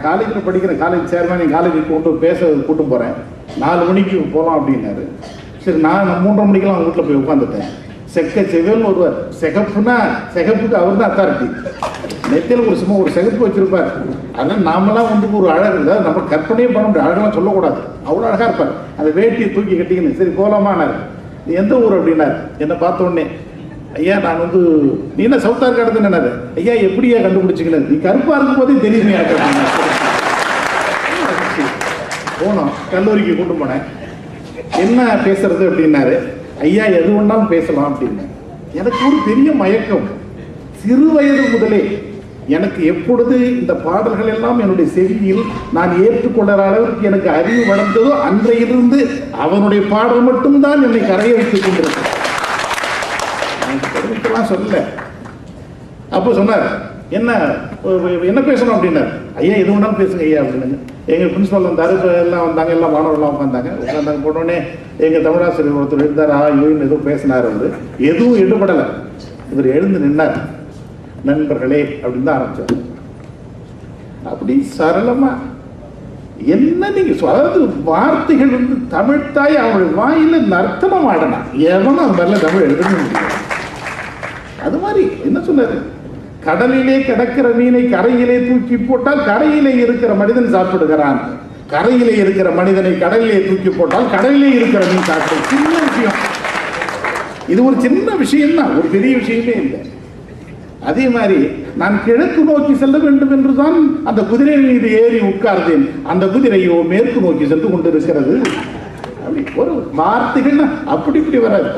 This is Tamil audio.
நான் காலேஜில் படிக்கிறேன், காலேஜ் சேர்மேன், என் காலேஜுக்கு கொண்டு பேச கூட்டும் போகிறேன், 4 மணிக்கு போகலாம் அப்படின்னாரு. சரி, நான் 3:30 மணிக்கெல்லாம் அவங்க வீட்டில் போய் உட்காந்துட்டேன். செக்க செவல்னு ஒருவர், சிகப்புனா சிகப்புக்கு அவர் தான் அத்தாரிட்டி. நெத்தியில் ஒரு சும்மா ஒரு சிகப்பு வச்சிருப்பார். அதனால் நாமெல்லாம் வந்து ஒரு அழகு இல்லை, நம்ம கற்பனையே பண்ண முடியாது, அழகெல்லாம் சொல்லக்கூடாது, அவ்வளோ அழகாக இருப்பார். அந்த வேட்டியை தூக்கி கட்டிக்கணும். சரி போகலாமான்னாரு. எந்த ஊர் அப்படின்னாரு. என்னை பார்த்த உடனே, ஐயா நான் வந்து, நீ என்ன சவுத் ஆர்காடு நினைது? ஐயா எப்படியா கண்டுபிடிச்சிக்கணும், நீ கருப்பாக இருக்கும் போதே தெரியுமே. போனோம், கல்லூரிக்கு கூட்டு போனேன். என்ன பேசுறது அப்படின்னாரு. ஐயா எது ஒன்றாலும் பேசலாம் அப்படின்னு. எனக்கு ஒரு பெரிய மயக்கம். சிறு வயது முதலே எனக்கு எப்பொழுது இந்த பாடல்கள் எல்லாம் என்னுடைய செவியில் நான் ஏற்றுக்கொள்கிற அளவுக்கு எனக்கு அறிவு வளர்ந்ததோ அன்றையிலிருந்து அவனுடைய பாடல் மட்டும்தான் என்னை கரைய வைத்துக் கொண்டிருக்கிறது. சொல்ல அப்போ சொன்னார், என்ன பேசணும் அப்படின்னாரு. ஐயா எது ஒன்றாலும் பேசுங்க ஐயா அப்படின்னு. எங்கள் பிரின்சிபல் வந்தார், எல்லாம் வந்தாங்க, எல்லாம் மாணவர்கள்லாம் உட்காந்தாங்க. போனோடனே எங்கள் தமிழாசிரியர் ஒருத்தர் எழுந்தார், யோன்னு ஏதோ பேசினார். அவர் எதுவும் எடுபடலை. இவர் எழுந்து நின்னார். நண்பர்களே அப்படின்னு தான் ஆரம்பிச்சார். அப்படி சரளமா என்ன நீங்க அதாவது வார்த்தைகள் வந்து தமிழ்த்தாய் அவங்களுடைய வாயில நர்த்தனம் ஆடலாம். எவனும் அந்த மாதிரிலாம் தமிழ் எழுத முடியாது. அது மாதிரி என்ன சொன்னாரு, கடலிலே கிடக்கிற மீனை கரையிலே தூக்கி போட்டால் கரையிலே இருக்கிற மனிதன் சாப்பிடுகிறான், கரையிலே இருக்கிற மனிதனை கடலிலே தூக்கி போட்டால் கடலிலே இருக்கிற மீன் சாப்பிடும். சின்ன விஷயம் இது, ஒரு சின்ன விஷயம் தான், ஒரு பெரிய விஷயமே இல்லை. அதே மாதிரி நான் கிழக்கு நோக்கி செல்ல வேண்டும் என்றுதான் அந்த குதிரை மீது ஏறி உட்கார்ந்தேன். அந்த குதிரையோ மேற்கு நோக்கி சென்று கொண்டிருக்கிறது. அப்படி ஒரு வார்த்தைகள் அப்படி இப்படி வராது.